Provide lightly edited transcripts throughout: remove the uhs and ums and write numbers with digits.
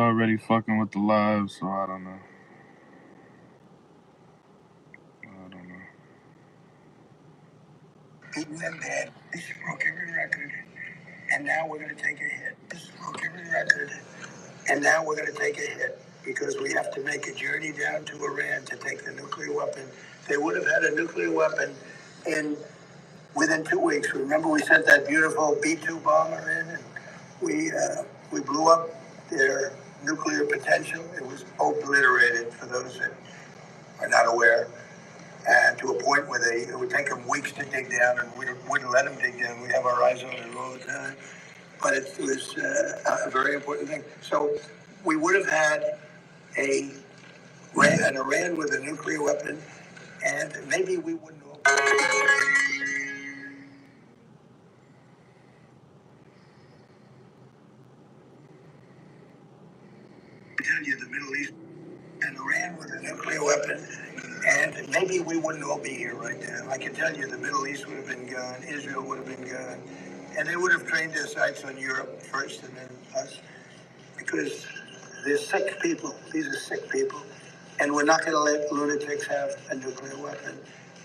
already fucking with the live, so I don't know. I don't know. Beating them bad. This broke every record, and now we're going to take a hit. This broke every record, and now we're going to take a hit because we have to make a journey down to Iran to take the nuclear weapon. They would have had a nuclear weapon within 2 weeks. Remember, we sent that beautiful B-2 bomber in, and we blew up their nuclear potential. It was obliterated, for those that are not aware, and to a point where it would take them weeks to dig down, and we wouldn't let them dig down. We have our eyes on it all the time. But it was a very important thing. So we would have had an Iran with a nuclear weapon, and maybe we wouldn't have. Tell you the Middle East and Iran with a nuclear weapon, and maybe we wouldn't all be here right now. I can tell you the Middle East would have been gone, Israel would have been gone, and they would have trained their sights on Europe first and then us, because they're sick people. These are sick people, and we're not going to let lunatics have a nuclear weapon.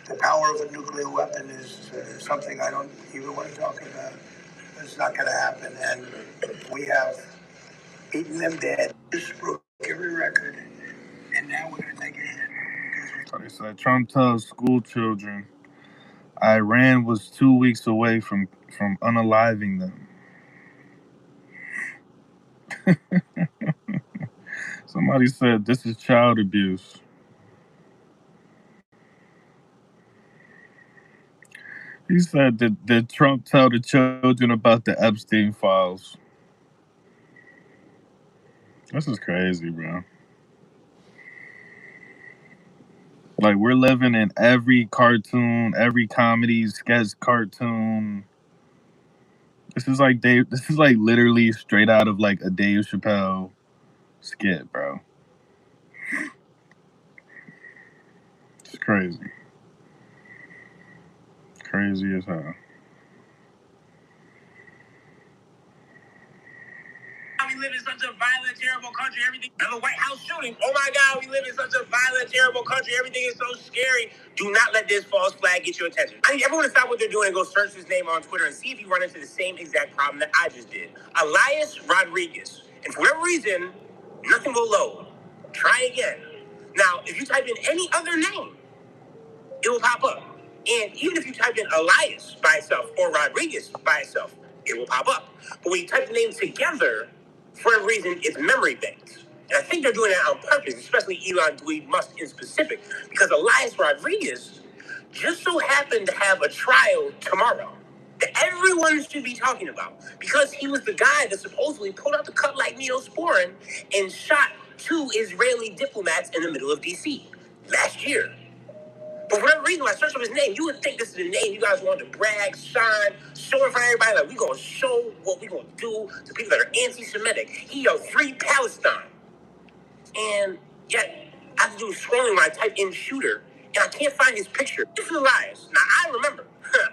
The power of a nuclear weapon is something I don't even want to talk about. It's not going to happen, and we have beaten them dead. This broke every record, and now we're going to take a hit. So they said Trump tells school children Iran was 2 weeks away from unaliving them. Somebody said this is child abuse. He said, did Trump tell the children about the Epstein files? This is crazy, bro. Like, we're living in every cartoon, every comedy, sketch cartoon. This is like literally straight out of like a Dave Chappelle skit, bro. It's crazy. Crazy as hell. We live in such a violent, terrible country. Everything. And the White House shooting. Oh my God, we live in such a violent, terrible country. Everything is so scary. Do not let this false flag get your attention. I need everyone to stop what they're doing and go search his name on Twitter and see if you run into the same exact problem that I just did. Elias Rodriguez. And for whatever reason, nothing will load. Try again. Now, if you type in any other name, it will pop up. And even if you type in Elias by itself or Rodriguez by itself, it will pop up. But when you type the names together, for a reason, it's memory banked. And I think they're doing that on purpose, especially Elon Musk in specific, because Elias Rodriguez just so happened to have a trial tomorrow that everyone should be talking about, because he was the guy that supposedly pulled out the cut like Neosporin and shot 2 Israeli diplomats in the middle of D.C. last year. But for whatever reason, when I searched up his name, you would think this is the name you guys want to brag, shine, show in front of everybody. Like, we going to show what we going to do to people that are anti-Semitic. He yelled, "Free Palestine." And yet, I have to do scrolling when I type in shooter, and I can't find his picture. This is Elias. Now, I remember.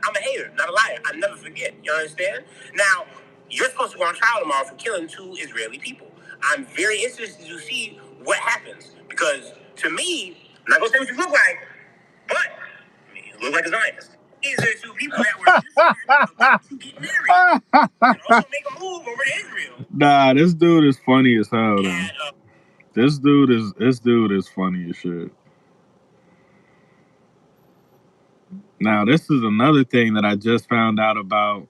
I'm a hater, not a liar. I never forget. You understand? Now, you're supposed to go on trial tomorrow for killing 2 Israeli people. I'm very interested to see what happens, because to me, I'm not going to say what you look like, but I mean, you look like a Zionist. These are 2 people that were just about to get married and also make a move over to Israel. Nah, this dude is funny as hell, though. This dude is funny as shit. Now, this is another thing that I just found out about,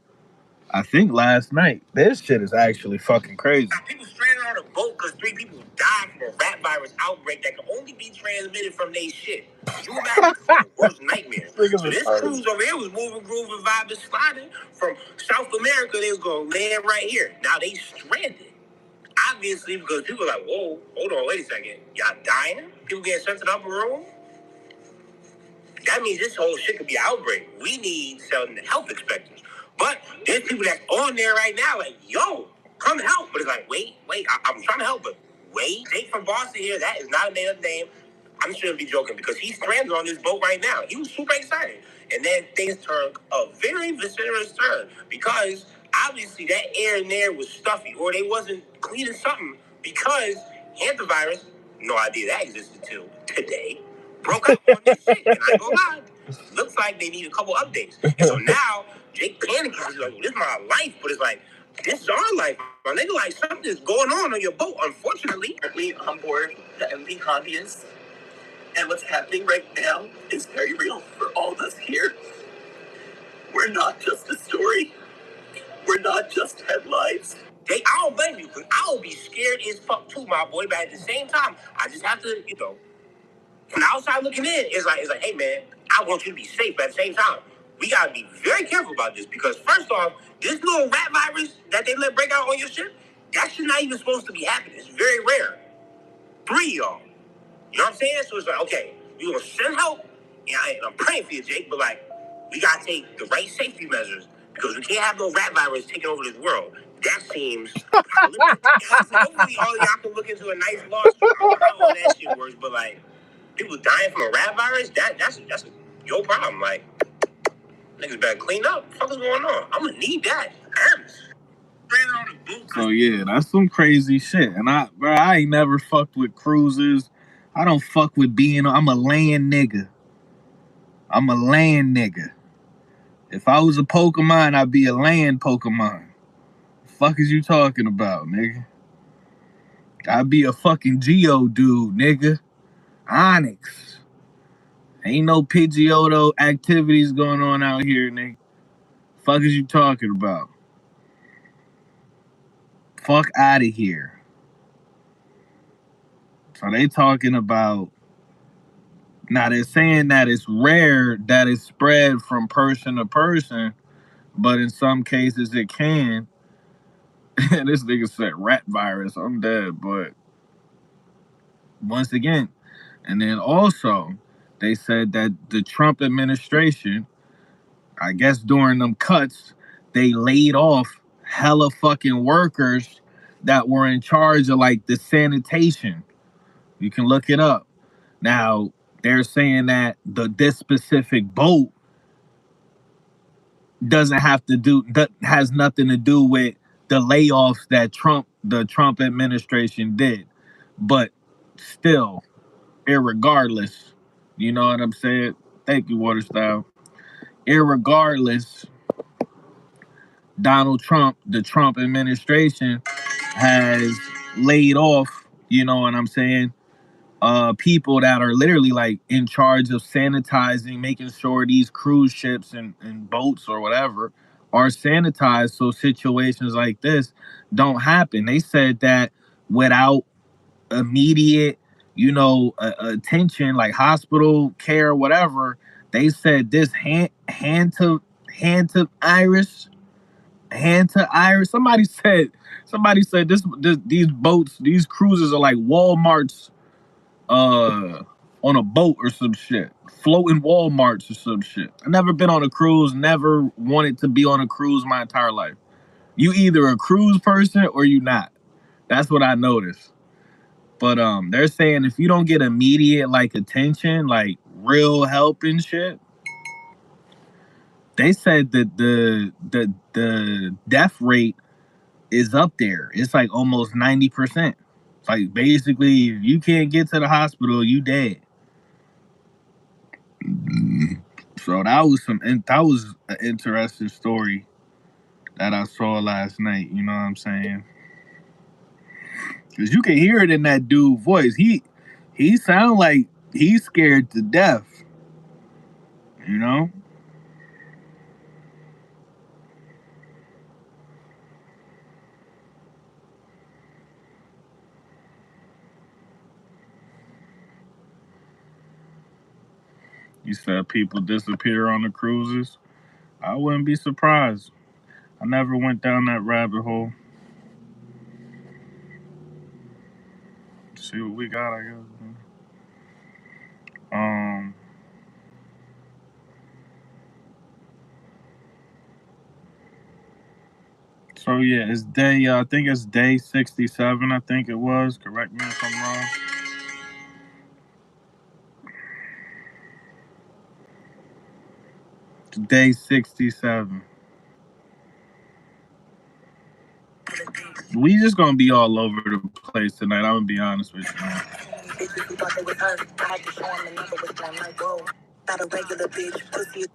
I think last night. This shit is actually fucking crazy. Now, people stranded on a boat because 3 people died from a rat virus outbreak that can only be transmitted from their shit. You imagine the worst nightmare. So this cruise over here was moving, grooving, vibing, sliding from South America. They was going to land right here. Now they stranded. Obviously, because people are like, whoa, hold on, wait a second. Y'all dying? People getting sent to the upper room? That means this whole shit could be an outbreak. We need some health inspectors. But there's people that's on there right now like, yo, come help. But it's like, wait, I'm trying to help, but wait. Jake from Boston here, that is not a made-up name. I'm shouldn't be joking, because he's stranded on this boat right now. He was super excited. And then things turned a very vociferous turn, because obviously that air in there was stuffy, or they wasn't cleaning something because hantavirus, no idea that existed till today, broke up on this shit. And I ain't gonna lie, looks like they need a couple updates. And so now Jake panicking. He's like, this is my life, but it's like, this is our life. My nigga, like, something's going on your boat, unfortunately. We on board the MV hobbyist, and what's happening right now is very real for all of us here. We're not just a story. We're not just headlines. I don't blame you, because I would be scared as fuck too, my boy. But at the same time, I just have to, from the outside looking in, it's like, hey man, I want you to be safe. But at the same time, we gotta be very careful about this, because first off, this little rat virus that they let break out on your ship, that shit not even supposed to be happening. It's very rare. 3 y'all. You know what I'm saying? So it's like, okay, you gonna send help, and I'm praying for you, Jake, but like, we gotta take the right safety measures, because we can't have no rat virus taking over this world. That seems apocalyptic. Honestly, hopefully all y'all can look into a nice lawsuit. I don't know how all that shit works, but like, people dying from a rat virus, that's your problem. Like, niggas better clean up. What the fuck is going on? I'm gonna need that. So yeah, that's some crazy shit. And I ain't never fucked with cruises. I don't fuck with being. I'm a land nigga. I'm a land nigga. If I was a Pokemon, I'd be a land Pokemon. The fuck is you talking about, nigga? I'd be a fucking Geo dude, nigga. Onyx. Ain't no Pidgeotto activities going on out here, nigga. Fuck is you talking about? Fuck out of here. So they talking about, now they're saying that it's rare that it's spread from person to person, but in some cases it can. And this nigga said rat virus. I'm dead, but once again, and then also they said that the Trump administration, I guess during them cuts, they laid off hella fucking workers that were in charge of like the sanitation. You can look it up. Now, they're saying that this specific boat doesn't have to do, that has nothing to do with the layoffs that the Trump administration did. But still, irregardless, you know what I'm saying? Thank you, Waterstyle. Irregardless, Donald Trump, the Trump administration, has laid off, you know what I'm saying, people that are literally like in charge of sanitizing, making sure these cruise ships and boats or whatever are sanitized so situations like this don't happen. They said that without immediate, attention, like hospital care, whatever, they said this hand to iris. Somebody said this these boats, these cruises are like Walmart's on a boat or some shit. Floating Walmarts or some shit. I've never been on a cruise, never wanted to be on a cruise my entire life. You either a cruise person or you not. That's what I noticed. But they're saying if you don't get immediate like attention, like real help and shit, they said that the death rate is up there. It's like almost 90%. It's like basically if you can't get to the hospital, you dead. So that was an interesting story that I saw last night. You know what I'm saying? Because you can hear it in that dude's voice. He sound like he's scared to death. You know? You said people disappear on the cruises. I wouldn't be surprised. I never went down that rabbit hole. See what we got, I guess. Um. So yeah, it's day. I think it's day 67. I think it was. Correct me if I'm wrong. It's day 67. We just gonna be all over the place tonight. I'm gonna be honest with you, man. Bitches who thought they was her. I had to show them the number was them. Like, whoa, not a regular bitch. Pussy.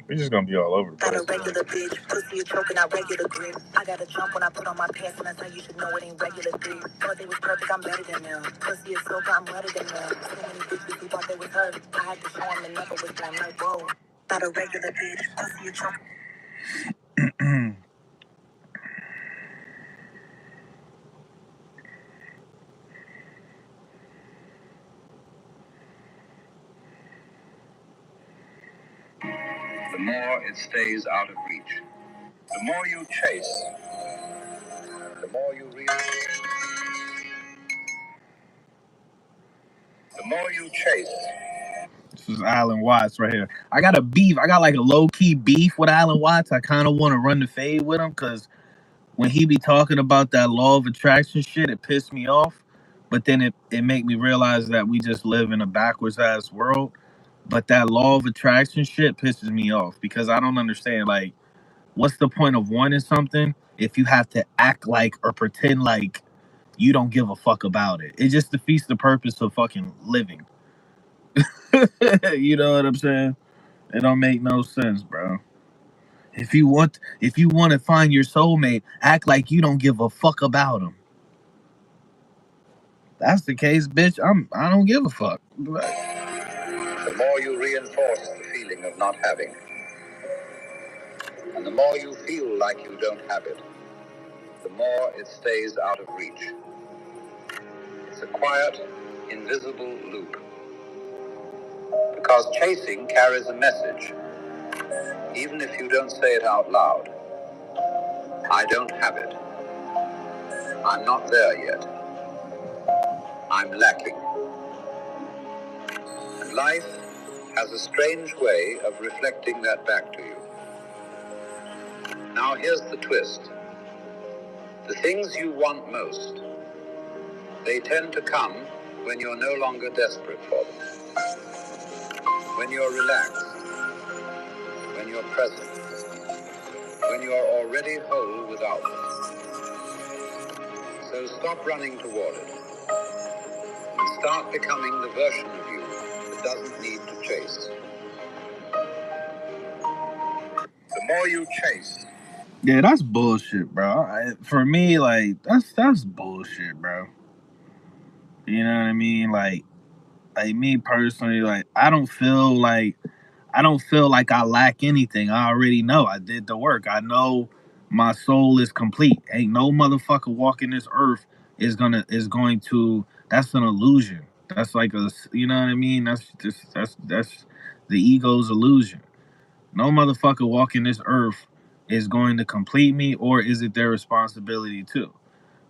We're just gonna be all over the place. Not a regular bitch. Pussy is choking out regular grip. I gotta jump when I put on my pants, and that's how you should know it ain't regular bitch. Thought they was perfect, I'm better than them. Pussy is so I'm better than them. So many bitches who thought they was her. I had to show them the number was them. Like, whoa, not a regular bitch. Pussy is choking. The more it stays out of reach. The more you chase, the more you realize. The more you chase. This is Alan Watts right here. I got a beef. I got like a low key beef with Alan Watts. I kind of want to run the fade with him because when he be talking about that law of attraction shit, it pissed me off. But then it made me realize that we just live in a backwards ass world. But that law of attraction shit pisses me off because I don't understand. Like, what's the point of wanting something if you have to act like or pretend like you don't give a fuck about it? It just defeats the purpose of fucking living. You know what I'm saying? It don't make no sense, bro. If you want to find your soulmate, act like you don't give a fuck about him. That's the case, bitch. I don't give a fuck. The more you reinforce the feeling of not having, and the more you feel like you don't have it, the more it stays out of reach. It's a quiet, invisible loop. Because chasing carries a message, even if you don't say it out loud. I don't have it. I'm not there yet. I'm lacking. And life has a strange way of reflecting that back to you. Now here's the twist. The things you want most, they tend to come when you're no longer desperate for them. When you're relaxed. When you're present. When you're already whole without them. So stop running toward it. And start becoming the version of you that doesn't need to chase. The more you chase. Yeah, that's bullshit, bro. For me, like that's bullshit, bro. You know what I mean? Like me personally, like I don't feel like I lack anything. I already know. I did the work. I know my soul is complete. Ain't no motherfucker walking this earth is going to. That's an illusion. That's like you know what I mean. That's the ego's illusion. No motherfucker walking this earth is going to complete me, or is it their responsibility too?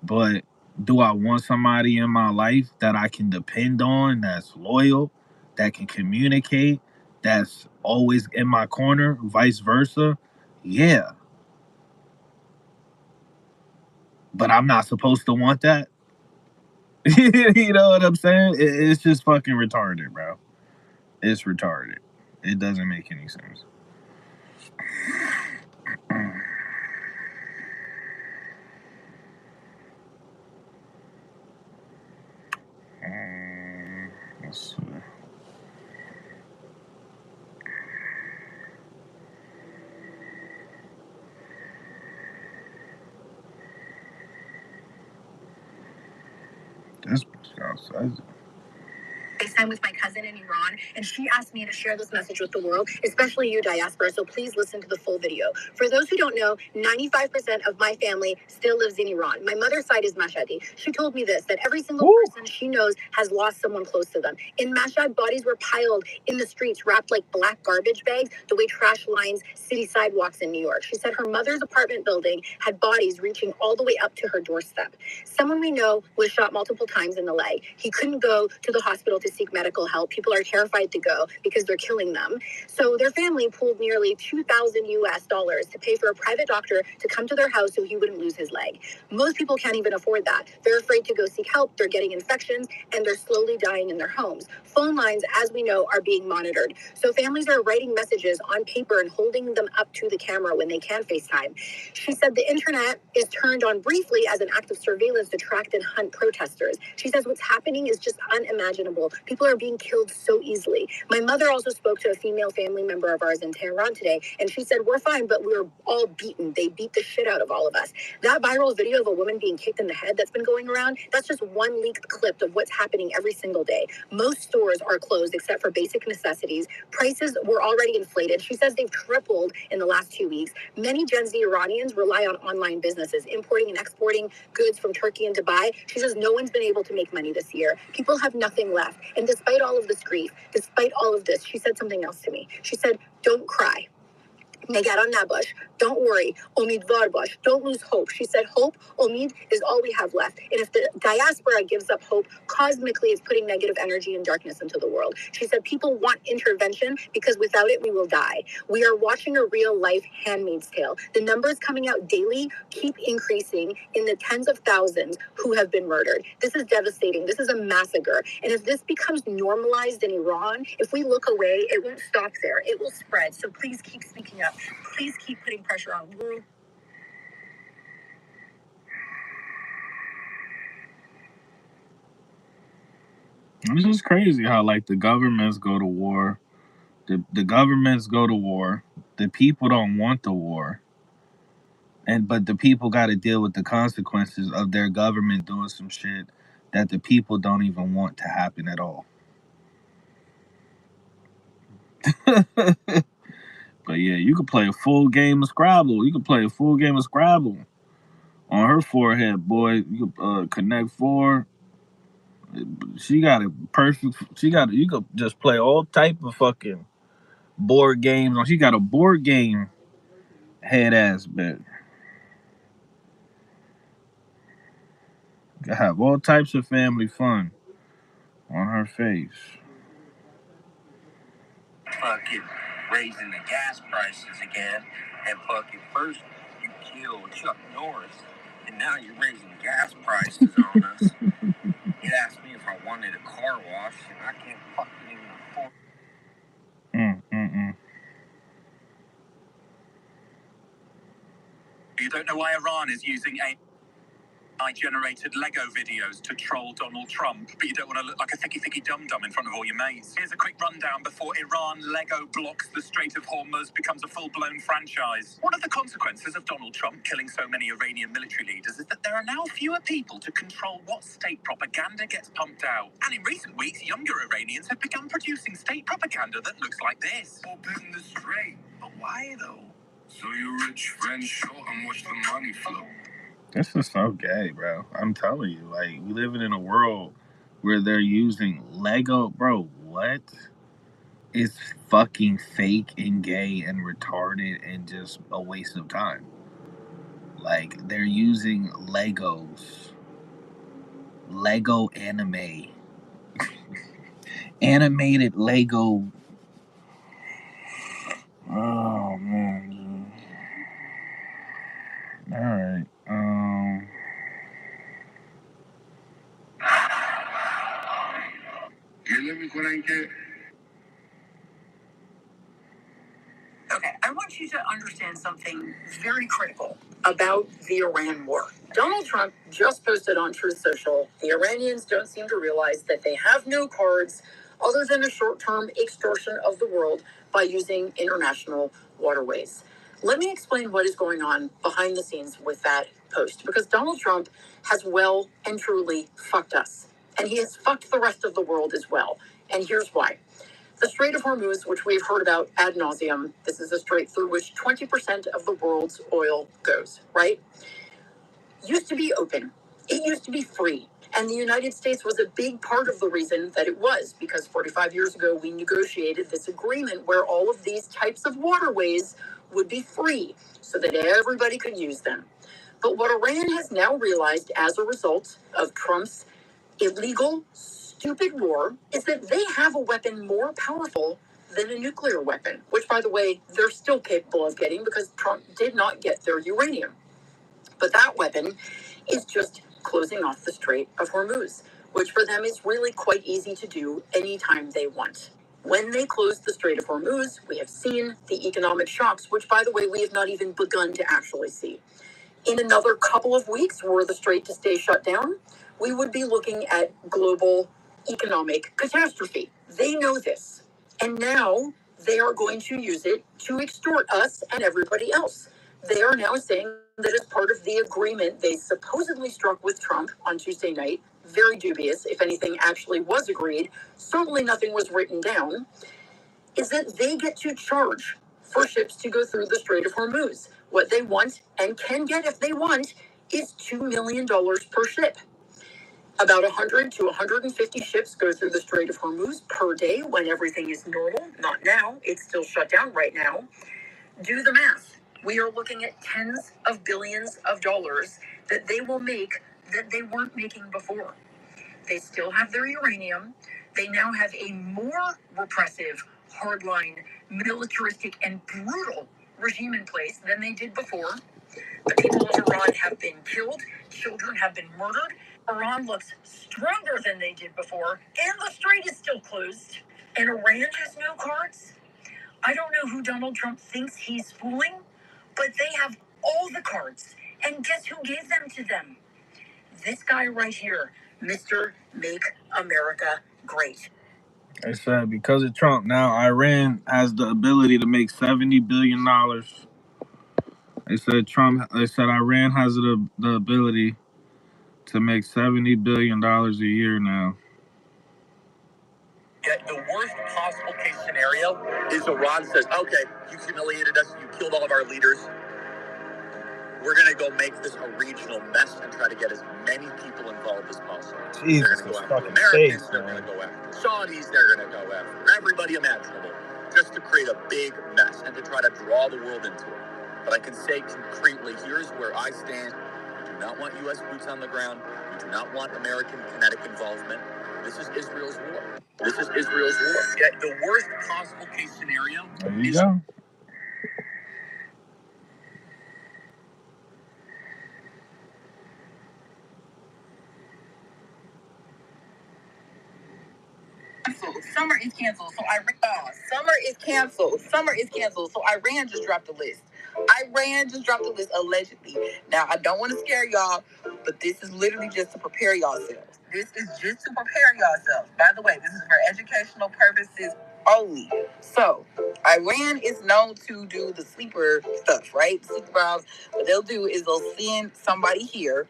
But do I want somebody in my life that I can depend on, that's loyal, that can communicate, that's always in my corner, vice versa? Yeah. But I'm not supposed to want that. You know what I'm saying? It's just fucking retarded, bro. It's retarded. It doesn't make any sense. Let's see. This outside. FaceTime with my cousin in Iran, and she asked me to share this message with the world, especially you, diaspora, so please listen to the full video. For those who don't know, 95% of my family still lives in Iran. My mother's side is Mashhadi. She told me this, that every single person she knows has lost someone close to them. In Mashhad, bodies were piled in the streets, wrapped like black garbage bags, the way trash lines city sidewalks in New York. She said her mother's apartment building had bodies reaching all the way up to her doorstep. Someone we know was shot multiple times in the leg. He couldn't go to the hospital to seek seek medical help. People are terrified to go because they're killing them. So their family pooled nearly $2,000 to pay for a private doctor to come to their house so he wouldn't lose his leg. Most people can't even afford that. They're afraid to go seek help. They're getting infections and they're slowly dying in their homes. Phone lines, as we know, are being monitored. So families are writing messages on paper and holding them up to the camera when they can FaceTime. She said the internet is turned on briefly as an act of surveillance to track and hunt protesters. She says what's happening is just unimaginable. People are being killed so easily. My mother also spoke to a female family member of ours in Tehran today, and she said, we're fine, but we're all beaten. They beat the shit out of all of us. That viral video of a woman being kicked in the head that's been going around, that's just one leaked clip of what's happening every single day. Most stores are closed except for basic necessities. Prices were already inflated. She says they've tripled in the last 2 weeks. Many Gen Z Iranians rely on online businesses, importing and exporting goods from Turkey and Dubai. She says no one's been able to make money this year. People have nothing left. And despite all of this grief, despite all of this, she said something else to me. She said, don't cry. Negaran nabash. Don't worry. Omidvar bash. Don't lose hope. She said hope, omid, is all we have left. And if the diaspora gives up hope, cosmically it's putting negative energy and darkness into the world. She said people want intervention because without it we will die. We are watching a real life Handmaid's Tale. The numbers coming out daily keep increasing in the tens of thousands who have been murdered. This is devastating. This is a massacre. And if this becomes normalized in Iran, if we look away, it won't stop there. It will spread. So please keep speaking up. Please keep putting pressure on rural. It's just crazy how like the governments go to war. The governments go to war. The people don't want the war. But the people got to deal with the consequences of their government doing some shit that the people don't even want to happen at all. But yeah, you could play a full game of Scrabble. You could play a full game of Scrabble on her forehead, boy. You could connect 4. She got it perfect. You could just play all type of fucking board games. She got a board game head ass bitch. You have all types of family fun on her face. Fucking raising the gas prices again, and fucking first you killed Chuck Norris, and now you're raising gas prices on us. It asked me if I wanted a car wash, and I can't fucking even afford. You don't know why Iran is using AI-generated Lego videos to troll Donald Trump, but you don't want to look like a thicky dum-dum in front of all your mates. Here's a quick rundown before Iran Lego blocks the Strait of Hormuz becomes a full-blown franchise. One of the consequences of Donald Trump killing so many Iranian military leaders is that there are now fewer people to control what state propaganda gets pumped out. And in recent weeks, younger Iranians have begun producing state propaganda that looks like this. Open the strait. But why, though? So your rich friends show how much the money flow. This is so gay, bro. I'm telling you, like, we living in a world where they're using Lego. Bro, what? It's fucking fake and gay and retarded and just a waste of time. Like, they're using Legos. Lego anime. Animated Lego. Oh, man. All right. Okay, I want you to understand something very critical about the Iran war. Donald Trump just posted on Truth Social, the Iranians don't seem to realize that they have no cards other than a short-term extortion of the world by using international waterways. Let me explain what is going on behind the scenes with that post, because Donald Trump has well and truly fucked us. And he has fucked the rest of the world as well. And here's why. The Strait of Hormuz, which we've heard about ad nauseum, this is a strait through which 20% of the world's oil goes, right? Used to be open. It used to be free. And the United States was a big part of the reason that it was, because 45 years ago, we negotiated this agreement where all of these types of waterways would be free so that everybody could use them. But what Iran has now realized as a result of Trump's illegal, stupid war is that they have a weapon more powerful than a nuclear weapon, which, by the way, they're still capable of getting because Trump did not get their uranium. But that weapon is just closing off the Strait of Hormuz, which for them is really quite easy to do anytime they want. When they closed the Strait of Hormuz, we have seen the economic shocks, which, by the way, we have not even begun to actually see. In another couple of weeks, were the strait to stay shut down, we would be looking at global economic catastrophe. They know this. And now they are going to use it to extort us and everybody else. They are now saying that as part of the agreement they supposedly struck with Trump on Tuesday night, very dubious if anything actually was agreed, certainly nothing was written down, is that they get to charge for ships to go through the Strait of Hormuz. What they want and can get if they want is $2 million per ship. About 100 to 150 ships go through the Strait of Hormuz per day when everything is normal. Not now. It's still shut down right now. Do the math. We are looking at tens of billions of dollars that they will make that they weren't making before. They still have their uranium. They now have a more repressive, hardline, militaristic, and brutal regime in place than they did before. The people of Iran have been killed. Children have been murdered. Iran looks stronger than they did before. And the strait is still closed. And Iran has no cards. I don't know who Donald Trump thinks he's fooling, but they have all the cards. And guess who gave them to them? This guy right here, Mr. Make America Great. I said because of Trump, now Iran has the ability to make $70 billion. They said Iran has the ability to make $70 billion a year now. The worst possible case scenario is Iran says, okay, you humiliated us, you killed all of our leaders. We're going to go make this a regional mess and try to get as many people involved as possible. Jesus, they're going to go after Americans, they're going to go after Saudis, they're going to go after everybody imaginable, just to create a big mess and to try to draw the world into it. But I can say concretely, here's where I stand. We do not want U.S. boots on the ground. We do not want American kinetic involvement. This is Israel's war. This is Israel's war. Yeah, the worst possible case scenario there you go. Summer is canceled, so summer is canceled. Summer is canceled, so Iran just dropped the list. Iran just dropped the list allegedly. Now I don't want to scare y'all, but this is literally just to prepare yourselves. This is just to prepare yourselves. By the way, this is for educational purposes only. So Iran is known to do the sleeper stuff, right? The sleeper bombs. What they'll do is they'll send somebody here,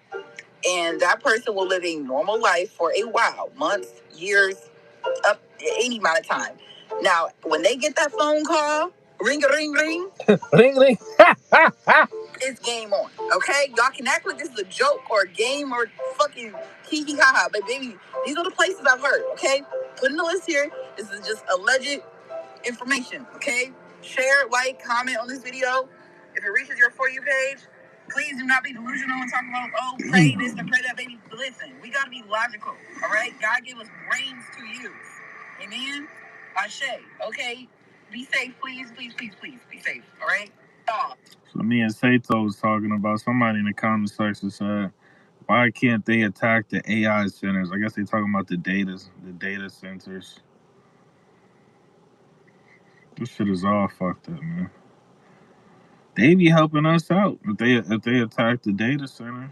and that person will live a normal life for a while, months, years, up any amount of time. Now, when they get that phone call, ring a ring ring, ring ring, it's game on. Okay, y'all can act like this is a joke or a game or fucking hee hee ha ha. But baby, these are the places I've heard. Okay, put in the list here. This is just alleged information. Okay, share, like, comment on this video. If it reaches your For You page, please do not be delusional and talk about, oh, pray this and pray that, baby. Listen, we got to be logical, all right? God gave us brains to use. Amen? Ashe, okay? Be safe, please, please, please, please. Be safe, all right? So me and Sato was talking about, somebody in the comment section said, why can't they attack the AI centers? I guess they're talking about the data centers. This shit is all fucked up, man. They be helping us out if they attack the data centers.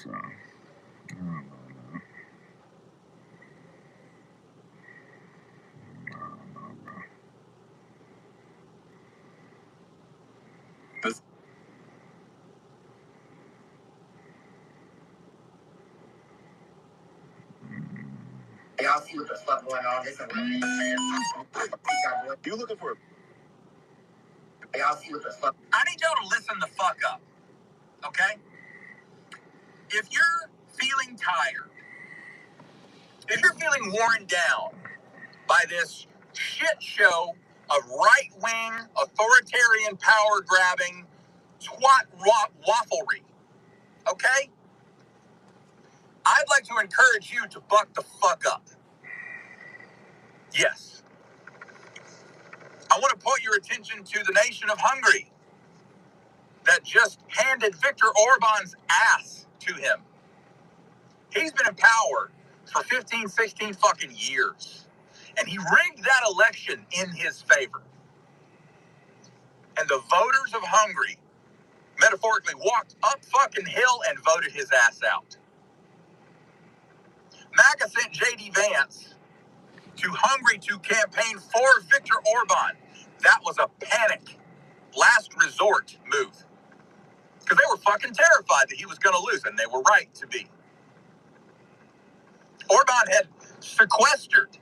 So, I don't know, man. I don't know, bro. Y'all see what the fuck going on? You looking for? Y'all see what the fuck? I need y'all to listen the fuck up, okay? If you're feeling tired, if you're feeling worn down by this shit show of right-wing, authoritarian, power-grabbing, twat wafflery, Okay? I'd like to encourage you to buck the fuck up. Yes. I want to point your attention to the nation of Hungary that just handed Viktor Orban's ass to him. He's been in power for 15, 16 fucking years. And he rigged that election in his favor. And the voters of Hungary metaphorically walked up fucking hill and voted his ass out. MAGA sent J.D. Vance to Hungary to campaign for Viktor Orban. That was a panic, last resort move. Because they were fucking terrified that he was going to lose, and they were right to be. Orban had sequestered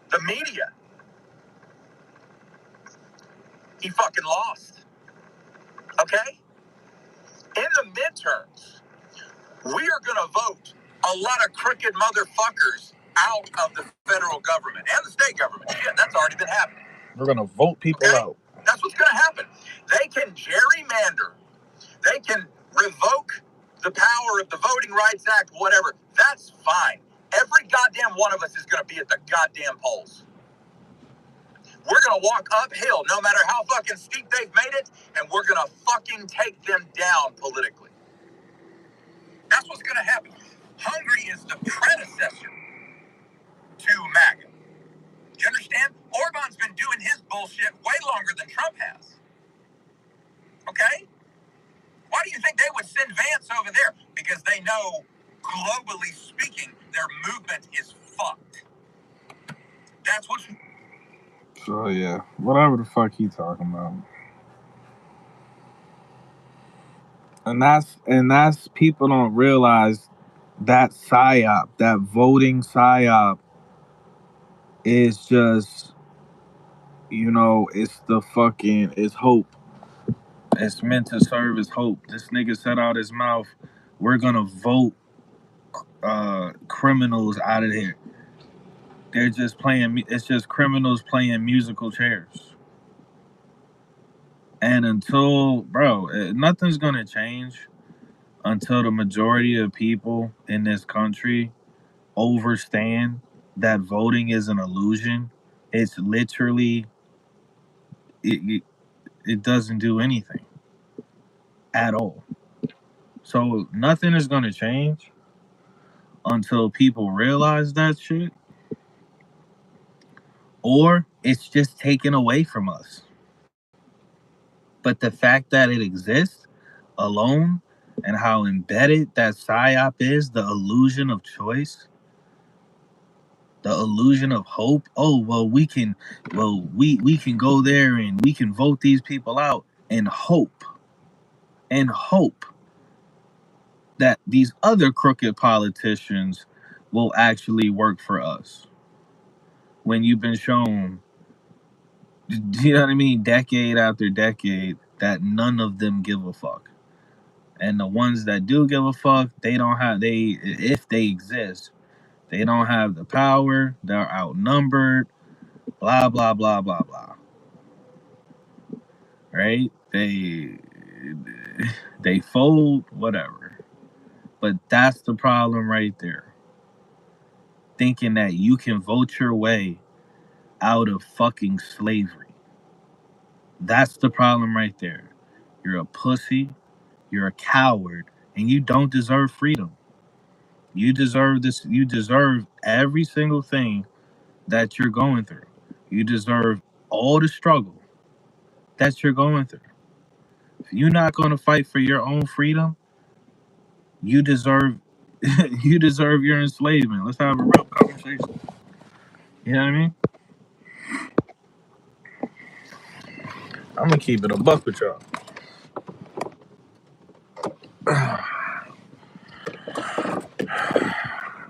the media. He fucking lost. Okay? In the midterms, we are going to vote a lot of crooked motherfuckers out of the federal government and the state government. Shit, that's already been happening. We're gonna vote people out. That's what's going to happen. They can gerrymander. They can revoke the power of the Voting Rights Act, whatever. That's fine. Every goddamn one of us is going to be at the goddamn polls. We're going to walk uphill no matter how fucking steep they've made it, and we're going to fucking take them down politically. That's what's going to happen. Hungary is the predecessor to MAGA. Do you understand? Orban's been doing his bullshit way longer than Trump has. Okay? Why do you think they would send Vance over there? Because they know, globally speaking, their movement is fucked. That's what's... So yeah, whatever the fuck he talking about. And that's people don't realize that psyop, that voting psyop is just, it's hope. It's meant to serve as hope. This nigga said out his mouth, we're gonna vote criminals out of here. They're just playing, it's just criminals playing musical chairs. And until, nothing's gonna change until the majority of people in this country understand that voting is an illusion. It's literally, it doesn't do anything at all. So nothing is going to change until people realize that shit, or it's just taken away from us. But the fact that it exists alone and how embedded that psyop is, the illusion of choice, the illusion of hope. Oh, well, we can go there and we can vote these people out and hope that these other crooked politicians will actually work for us. When you've been shown, you know what I mean, decade after decade, that none of them give a fuck. And the ones that do give a fuck, if they exist, they don't have the power, they're outnumbered, blah, blah, blah, blah, blah. Right? They fold, whatever. But that's the problem right there. Thinking that you can vote your way out of fucking slavery. That's the problem right there. You're a pussy, you're a coward, and you don't deserve freedom. You deserve this, you deserve every single thing that you're going through. You deserve all the struggle that you're going through. If you're not going to fight for your own freedom, you deserve you deserve your enslavement. Let's have a real conversation. You know what I mean? I'm gonna keep it a buck with y'all.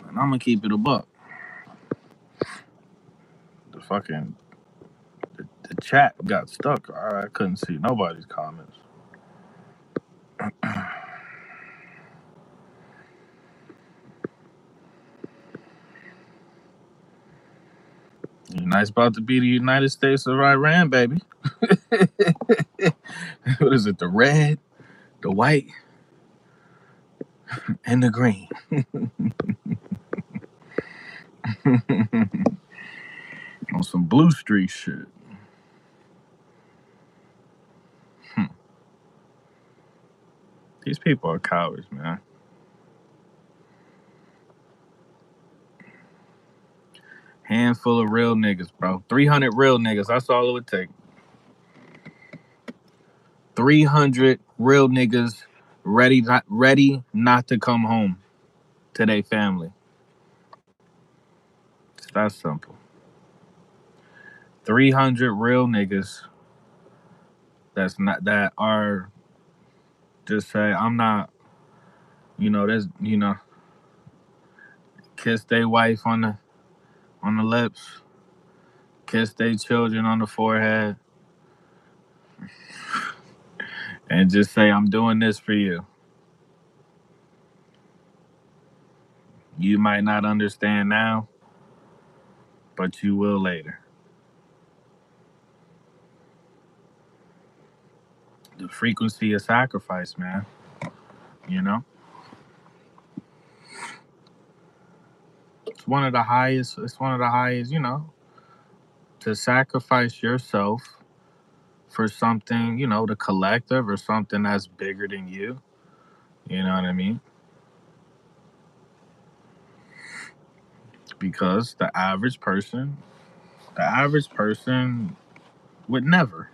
And I'm gonna keep it a buck. The chat got stuck. I couldn't see nobody's comments. Nice about to be the United States of Iran, baby. What is it? The red, the white, in the green. On some Blue Street shit. These people are cowards, man. Handful of real niggas, bro. 300 real niggas. That's all it would take. 300 real niggas ready not to come home to their family. It's that simple. 300 real niggas that are just say, I'm not, there's, kiss their wife on the lips, kiss their children on the forehead, and just say, I'm doing this for you. You might not understand now, but you will later. The frequency of sacrifice, man. It's one of the highest, to sacrifice yourself for something, the collective or something that's bigger than you. You know what I mean? Because the average person would never.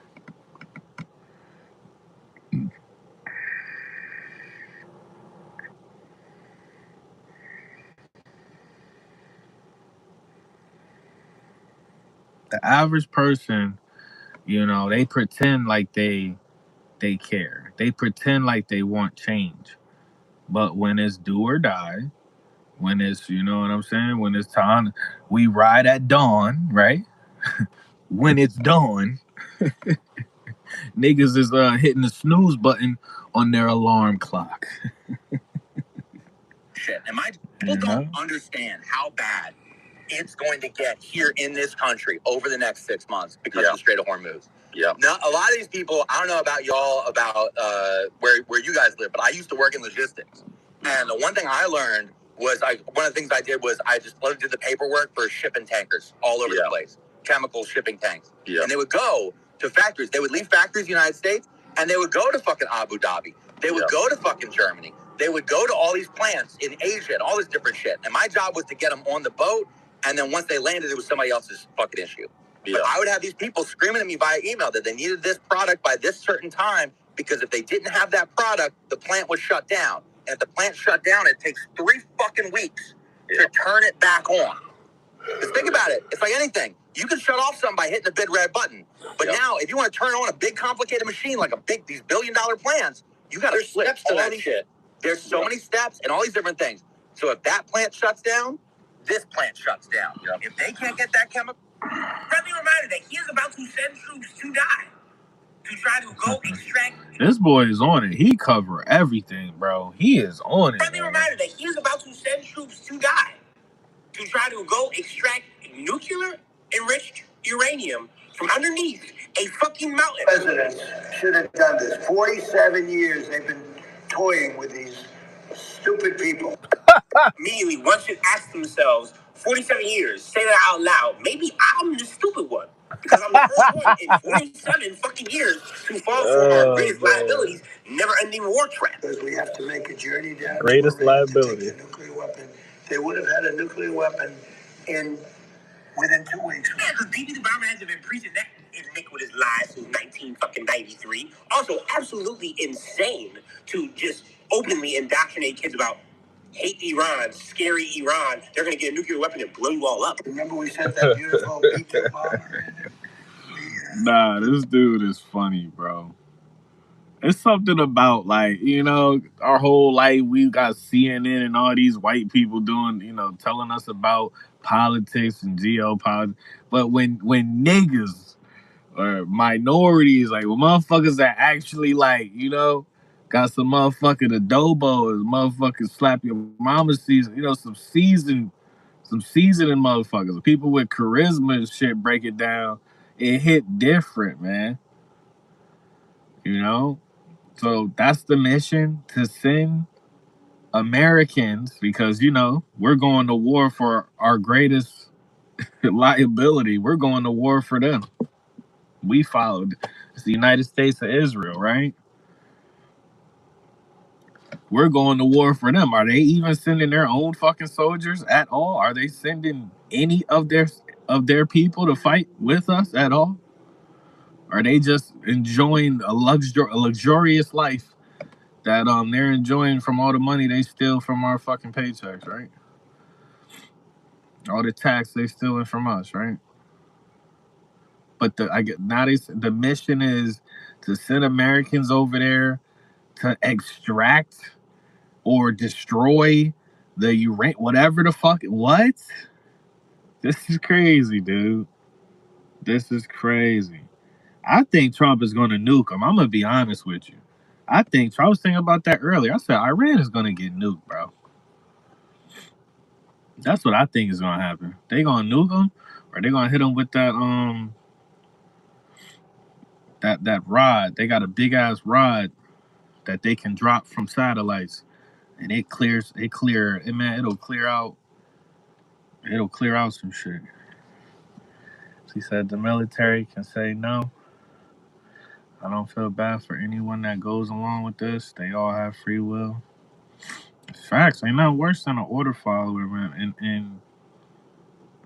The average person, they pretend like they care. They pretend like they want change. But when it's do or die, when it's, you know what I'm saying? When it's time, we ride at dawn, right? When it's dawn, niggas is hitting the snooze button on their alarm clock. Shit. And people don't understand how bad it's going to get here in this country over the next 6 months because of the Strait of Hormuz. Yeah. Now, a lot of these people, I don't know about y'all, about where you guys live, but I used to work in logistics. And the one thing I learned was, one of the things I did was I just did the paperwork for shipping tankers all over the place. Chemical shipping tanks. Yeah. And they would go to factories. They would leave factories in the United States, and they would go to fucking Abu Dhabi. They would go to fucking Germany. They would go to all these plants in Asia and all this different shit. And my job was to get them on the boat, and then once they landed, it was somebody else's fucking issue. Yeah. But I would have these people screaming at me via email that they needed this product by this certain time, because if they didn't have that product, the plant was shut down. And if the plant shut down, it takes 3 fucking weeks to turn it back on. Just think about it. It's like anything. You can shut off something by hitting the big red button. But now, if you want to turn on a big, complicated machine like these billion-dollar plants, you got to flip all that shit. There's so many steps and all these different things. So if that plant shuts down, this plant shuts down. Yep. If they can't get that chemical, friendly reminder that he is about to send troops to die to try to go extract. This boy is on it. He cover everything, bro. He is on it. Friendly reminder that he is about to send troops to die to try to go extract nuclear enriched uranium from underneath a fucking mountain. Presidents should have done this. 47 years they've been toying with these stupid people. Immediately, one should ask themselves, 47 years, say that out loud. Maybe I'm the stupid one. Because I'm the first one in 47 fucking years to fall for our greatest liabilities, never-ending war trap. Because we have to make a journey down. Greatest liability. To take the nuclear weapon. They would have had a nuclear weapon within 2 weeks. Yeah, because BB the Bomber hasn't been preaching that iniquitous lies since 1993. Also, absolutely insane to just openly indoctrinate kids about hate Iran, scary Iran. They're going to get a nuclear weapon and blow you all up. Remember we sent that beautiful B-2 bomber? Nah, this dude is funny, bro. It's something about, like, our whole life we got CNN and all these white people doing, telling us about politics and geopolitics. But when niggas or minorities, like, when motherfuckers that actually, like, got some motherfucking adobo, and motherfucking slap your mama season, some seasoning motherfuckers, people with charisma and shit break it down, it hit different, man. So that's the mission, to send Americans, because we're going to war for our greatest liability. We're going to war for them. We followed. It's the United States of Israel, right? We're going to war for them. Are they even sending their own fucking soldiers at all? Are they sending any of their people to fight with us at all? Are they just enjoying a luxurious life that they're enjoying from all the money they steal from our fucking paychecks, right? All the tax they stealing from us, right? But the mission is to send Americans over there to extract or destroy the uranium, whatever the fuck. What? This is crazy, dude. This is crazy. I think Trump is going to nuke them. I'm going to be honest with you. I was thinking about that earlier. I said Iran is going to get nuked, bro. That's what I think is going to happen. They going to nuke them, or they going to hit them with that rod. They got a big ass rod that they can drop from satellites, and it clear, man, it'll clear out some shit. He said the military can say no. I don't feel bad for anyone that goes along with this. They all have free will. Facts ain't nothing worse than an order follower, man. And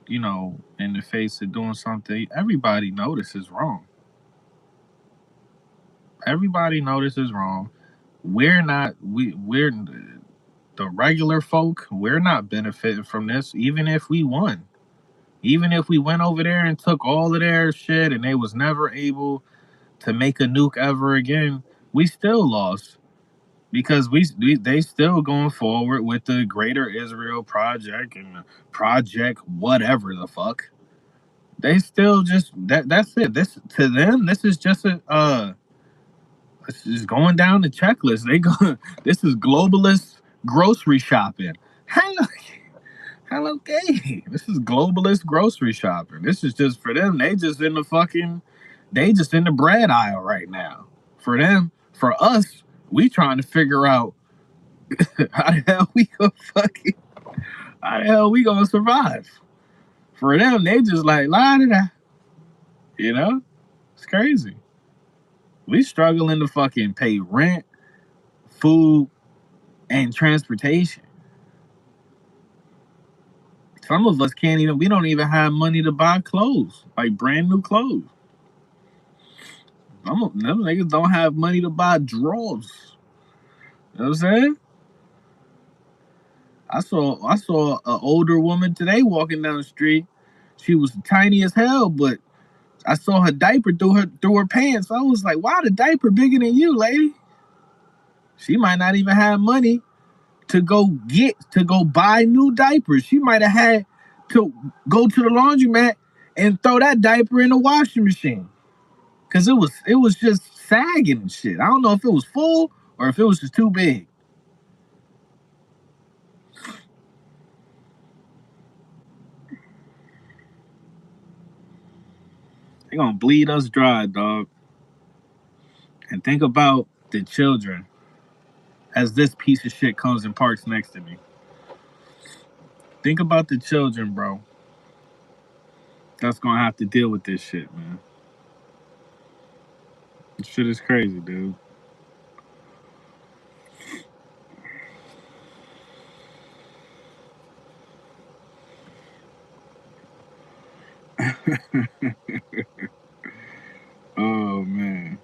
in the face of doing something, everybody notices wrong. Everybody notices wrong. We're the regular folk. We're not benefiting from this, even if we won. Even if we went over there and took all of their shit and they was never able to make a nuke ever again, we still lost. Because they still going forward with the Greater Israel Project and the project whatever the fuck. They still just that's it. This to them, this is just it's just going down the checklist. This is globalist grocery shopping. Hello, okay. This is globalist grocery shopping. This is just for them. They just in the bread aisle right now. For them, for us, we trying to figure out how the hell we gonna survive. For them, they just like la da da. It's crazy. We struggling to fucking pay rent, food, and transportation. Some of us we don't even have money to buy clothes, like brand new clothes. Some of them niggas don't have money to buy drawers. You know what I'm saying? I saw an older woman today walking down the street. She was tiny as hell, but I saw her diaper through her pants. I was like, why the diaper bigger than you, lady? She might not even have money to go buy new diapers. She might have had to go to the laundromat and throw that diaper in the washing machine. Cause it was just sagging and shit. I don't know if it was full or if it was just too big. They're gonna bleed us dry, dog. And think about the children as this piece of shit comes and parks next to me. Think about the children, bro. That's gonna have to deal with this shit, man. This shit is crazy, dude. Oh man.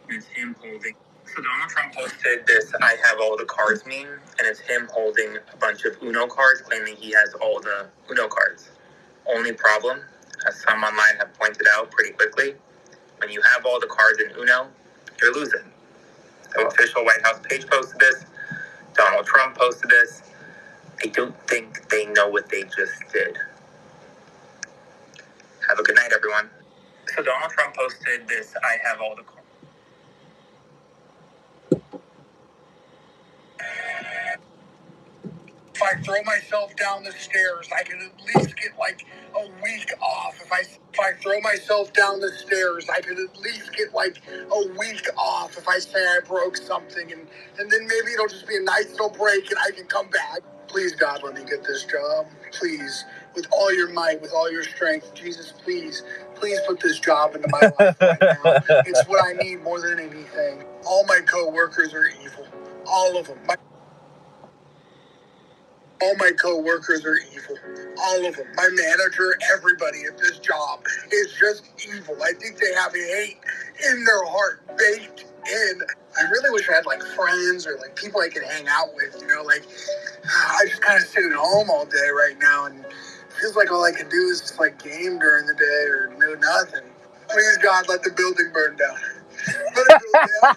It's him holding. So Donald Trump posted this "I have all the cards" meme, and it's him holding a bunch of Uno cards, claiming he has all the Uno cards. Only problem, as some online have pointed out pretty quickly, when you have all the cards in Uno, you're losing. The official White House page posted this. Donald Trump posted this. I don't think they know what they just did. Have a good night, everyone. So Donald Trump posted this "I have all the cards." Fight throw myself down the stairs, I can at least get like a week off. If I throw myself down the stairs, I can at least get like a week off if I say I broke something, and then maybe it'll just be a nice little break and I can come back. Please, God, let me get this job. Please, with all your might, with all your strength, Jesus, please put this job into my life right now. It's what I need more than anything. All my coworkers are evil. All of them. All my coworkers are evil. All of them. My manager, everybody at this job is just evil. I think they have hate in their heart, baked in. I really wish I had like friends or like people I could hang out with, you know, like I just kind of sit at home all day right now, and it feels like all I can do is just like game during the day or do nothing. Please, God, let the building burn down. Let it go down.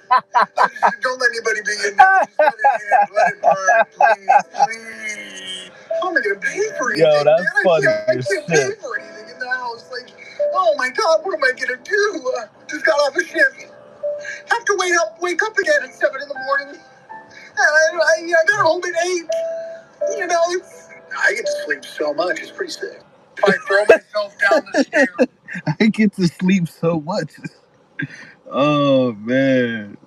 Don't let anybody be in there. Just let it burn, please. How am I gonna pay for anything? Yo, that's funny. I can't pay for anything in the house. Like, oh my God, what am I gonna do? Just got off a shift. Have to wake up again at 7 in the morning. I got home at 8. You know, I get to sleep so much. It's pretty sick. If I throw myself down the stairs. I get to sleep so much. Oh man.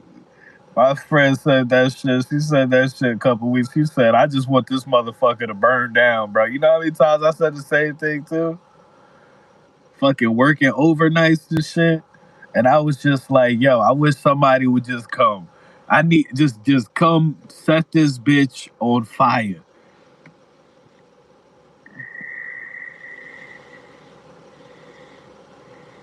My friend said that shit. She said that shit a couple weeks. She said, I just want this motherfucker to burn down, bro. You know how many times I said the same thing too? Fucking working overnights and shit. And I was just like, yo, I wish somebody would just come. I need just come set this bitch on fire.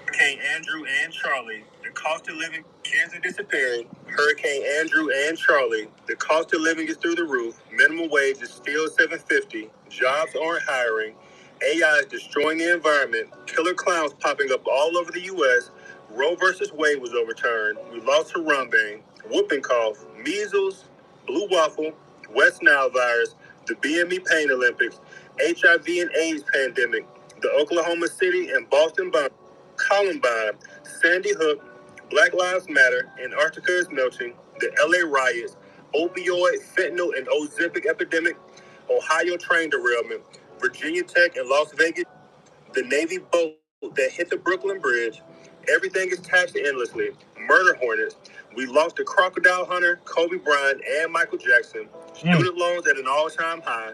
Hurricane Andrew and Charlie, the cost of living kids are disappearing. Hurricane Andrew and Charlie, the cost of living is through the roof. Minimum wage is still $7.50. Jobs aren't hiring. AI is destroying the environment. Killer clowns popping up all over the U.S. Roe versus Wade was overturned. We lost Harambe. Whooping cough, measles, blue waffle, West Nile virus, the BME Pain Olympics, HIV and AIDS pandemic, the Oklahoma City and Boston bomb. Columbine, Sandy Hook, Black Lives Matter, Antarctica is melting, the LA riots, opioid, fentanyl, and Ozempic epidemic, Ohio train derailment, Virginia Tech and Las Vegas, the Navy boat that hit the Brooklyn Bridge, everything is taxed endlessly, murder hornets, we lost the crocodile hunter, Kobe Bryant, and Michael Jackson, student loans at an all-time high,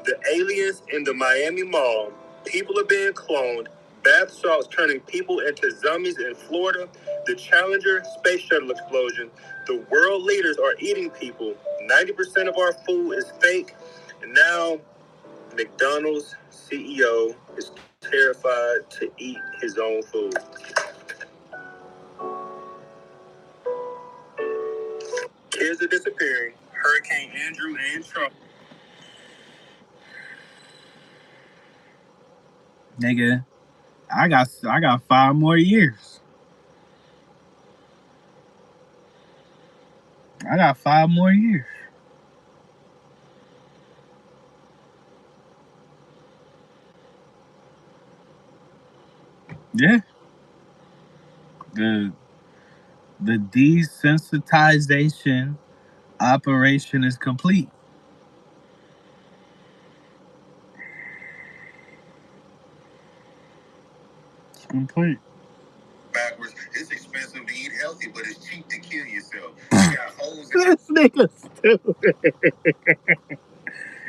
the aliens in the Miami Mall, people are being cloned, bath salts turning people into zombies in Florida, the Challenger space shuttle explosion, the world leaders are eating people, 90% of our food is fake, and now McDonald's CEO is terrified to eat his own food. Kids are disappearing. Hurricane Andrew and Trump. Nigga, I got 5 more years. I got 5 more years. Yeah. The desensitization operation is complete. It's complete. Backwards. It's expensive to eat healthy, but it's cheap to kill yourself. You got holes in This nigga stupid.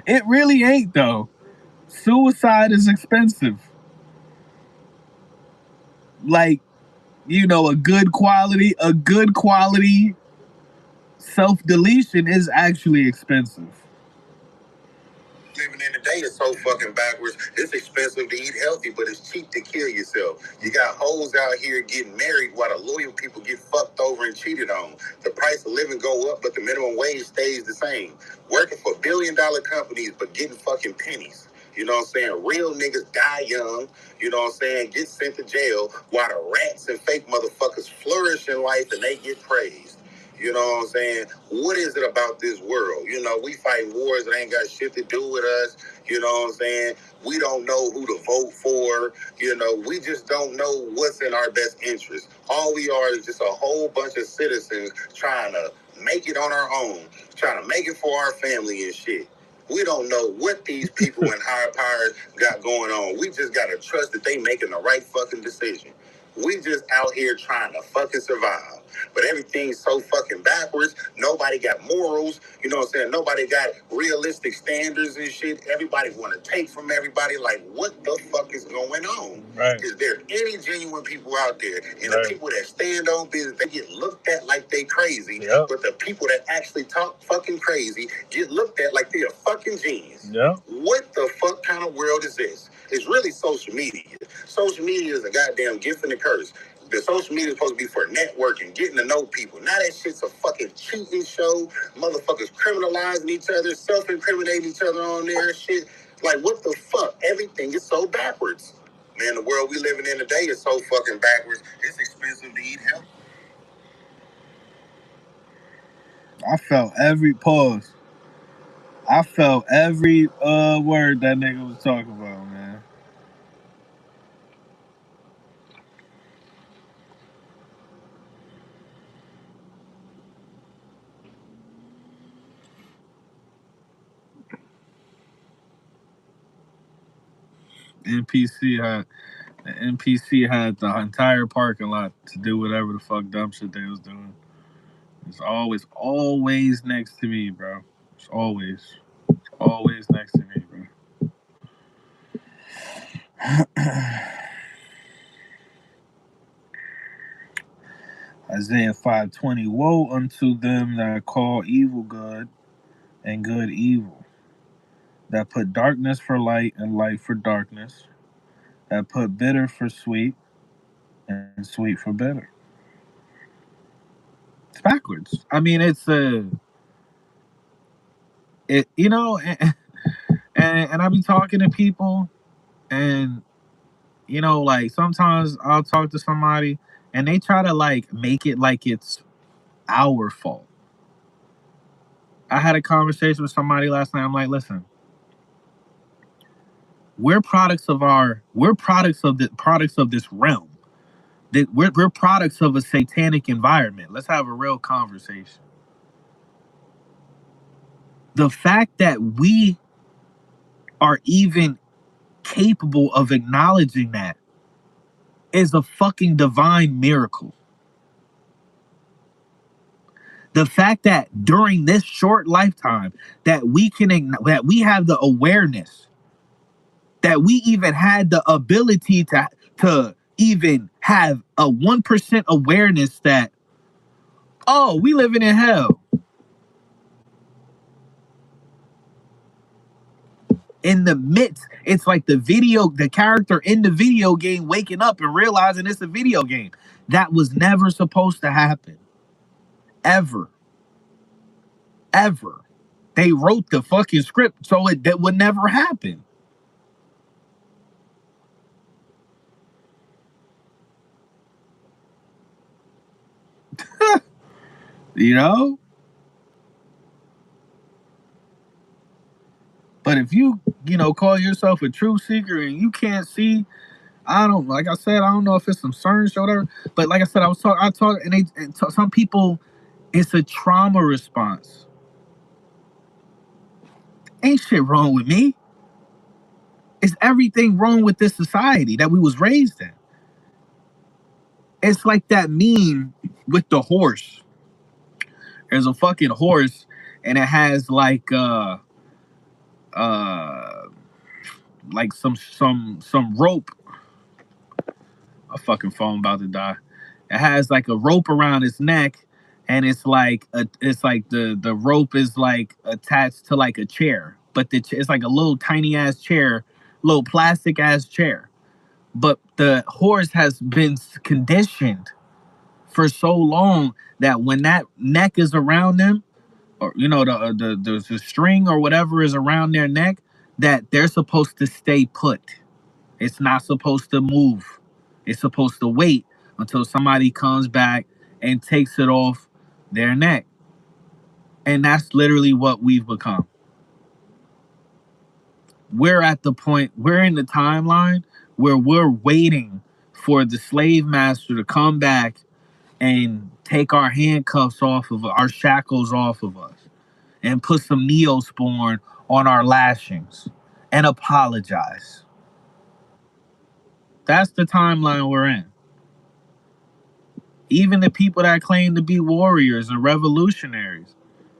It really ain't though. Suicide is expensive. Like, you know, a good quality self-deletion is actually expensive. Living in the day is so fucking backwards. It's expensive to eat healthy, but it's cheap to kill yourself. You got hoes out here getting married while the loyal people get fucked over and cheated on. The price of living go up, but the minimum wage stays the same. Working for billion-dollar companies, but getting fucking pennies. You know what I'm saying? Real niggas die young, you know what I'm saying, get sent to jail, while the rats and fake motherfuckers flourish in life and they get praised. You know what I'm saying? What is it about this world? You know, we fight wars that ain't got shit to do with us. You know what I'm saying? We don't know who to vote for. You know, we just don't know what's in our best interest. All we are is just a whole bunch of citizens trying to make it on our own, trying to make it for our family and shit. We don't know what these people in higher powers got going on. We just gotta trust that they making the right fucking decision. We just out here trying to fucking survive. But everything's so fucking backwards. Nobody got morals. You know what I'm saying? Nobody got realistic standards and shit. Everybody want to take from everybody. Like, what the fuck is going on? Right. Is there any genuine people out there? And Right. the people that stand on business, they get looked at like they crazy. Yep. But the people that actually talk fucking crazy get looked at like they're a fucking genius. Yeah. What the fuck kind of world is this? It's really social media. Social media is a goddamn gift and a curse. The social media is supposed to be for networking, getting to know people. Now that shit's a fucking cheating show. Motherfuckers criminalizing each other, self-incriminating each other on there. Shit. Like, what the fuck? Everything is so backwards. Man, the world we living in today is so fucking backwards. It's expensive to eat healthy. I felt every pause. I felt every word that nigga was talking about, man. The NPC had the entire parking lot to do whatever the fuck dumb shit they was doing. It's always next to me, bro. It's always next to me, bro. Isaiah 5:20. Woe unto them that call evil good and good evil, that put darkness for light and light for darkness, that put bitter for sweet and sweet for bitter. It's backwards. I mean, it's you know, and I be talking to people, and you know, like sometimes I'll talk to somebody, and they try to like make it like it's our fault. I had a conversation with somebody last night. I'm like, listen, we're products of this realm. That we're products of a satanic environment. Let's have a real conversation. The fact that we are even capable of acknowledging that is a fucking divine miracle. The fact that during this short lifetime that we have the awareness, that we even had the ability to even have a 1% awareness that, oh, we living in hell. In the midst, it's like the character in the video game waking up and realizing it's a video game. That was never supposed to happen. Ever. They wrote the fucking script so that would never happen. You know? But if you call yourself a truth seeker and you can't see, like I said, I don't know if it's some certain or whatever. But like I said, some people, it's a trauma response. Ain't shit wrong with me. It's everything wrong with this society that we was raised in. It's like that meme with the horse. There's a fucking horse, and it has like some rope. My fucking phone about to die. It has like a rope around its neck, and it's like the rope is like attached to like a chair, but it's like a little tiny ass chair, little plastic ass chair. But the horse has been conditioned for so long that when that neck is around them, or the string or whatever is around their neck, that they're supposed to stay put. It's not supposed to move. It's supposed to wait until somebody comes back and takes it off their neck. And that's literally what we've become. We're in the timeline where we're waiting for the slave master to come back and take our handcuffs off of our shackles off of us and put some Neosporin on our lashings and apologize. That's the timeline we're in. Even the people that claim to be warriors and revolutionaries,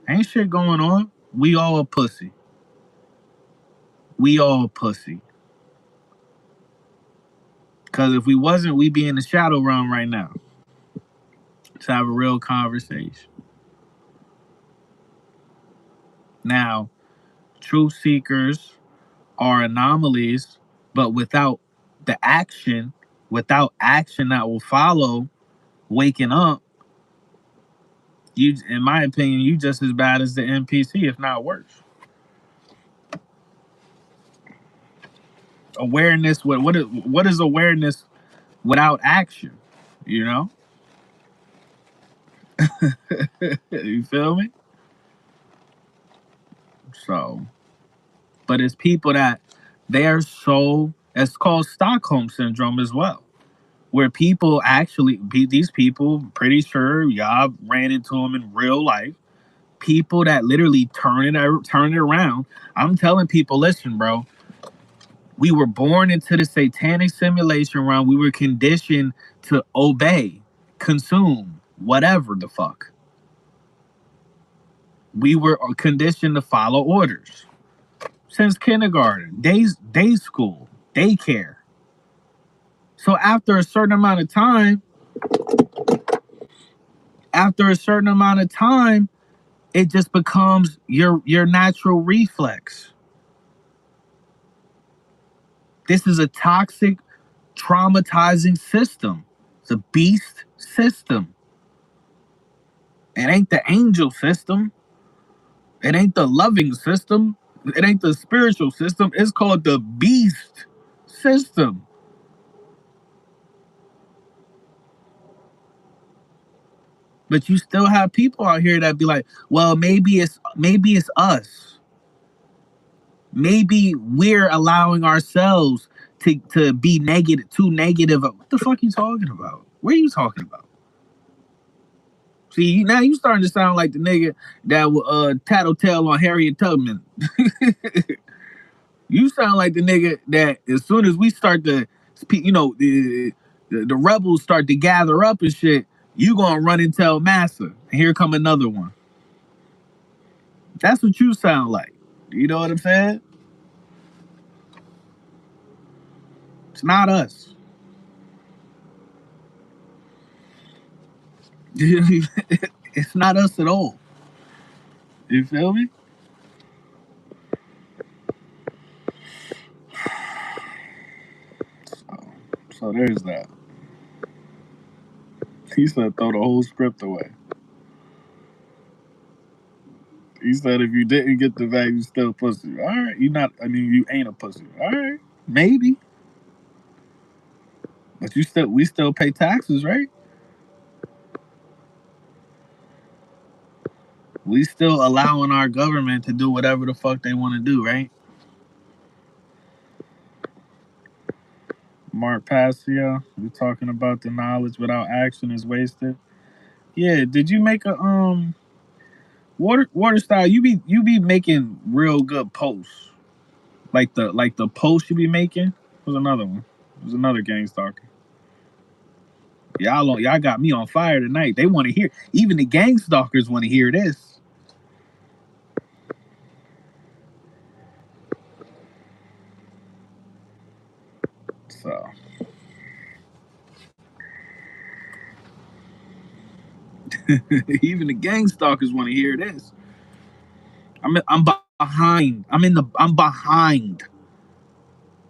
ain't shit going on. We all a pussy. We all a pussy. Because if we wasn't, we'd be in the shadow realm right now. Let's have a real conversation. Now, truth seekers are anomalies, but without action that will follow waking up, you, in my opinion, you just as bad as the NPC, if not worse. Awareness, what is awareness without action? You know? You feel me? So, but it's people that they're so, it's called Stockholm syndrome as well, where people actually, these people, pretty sure y'all ran into them in real life, people that literally turn it around. I'm telling people, listen, bro, we were born into the satanic simulation realm. We were conditioned to obey, consume, whatever the fuck. We were conditioned to follow orders since kindergarten, day school, daycare. So after a certain amount of time, it just becomes your natural reflex. This is a toxic, traumatizing system. It's a beast system. It ain't the angel system. It ain't the loving system. It ain't the spiritual system. It's called the beast system. But you still have people out here that be like, well, maybe it's us. Maybe we're allowing ourselves to be negative, too negative. What the fuck are you talking about? What are you talking about? See, now you starting to sound like the nigga that would tattletale on Harriet Tubman. You sound like the nigga that as soon as we start to, the rebels start to gather up and shit, you gonna run and tell Massa. And here come another one. That's what you sound like. You know what I'm saying? It's not us. It's not us at all. You feel me? So there's that. He said throw the whole script away. He said if you didn't get the value, you still pussy. All right, you ain't a pussy. All right, maybe. But we still pay taxes, right? We still allowing our government to do whatever the fuck they want to do, right? Mark Passio, we're talking about the knowledge without action is wasted. Yeah, did you make a water style? You be making real good posts. Like the post you be making was another one. It was another gang stalker. Y'all got me on fire tonight. They want to hear. Even the gang stalkers want to hear this. So even the gang stalkers want to hear this. I'm behind. I'm behind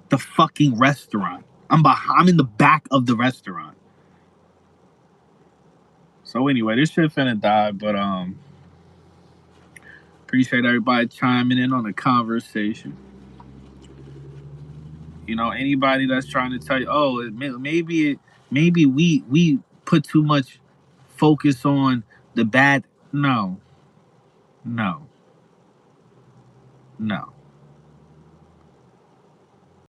the fucking restaurant. I'm in the back of the restaurant. So anyway, this shit finna die, but appreciate everybody chiming in on the conversation. You know, anybody that's trying to tell you, oh, maybe we put too much focus on the bad. No, no, no.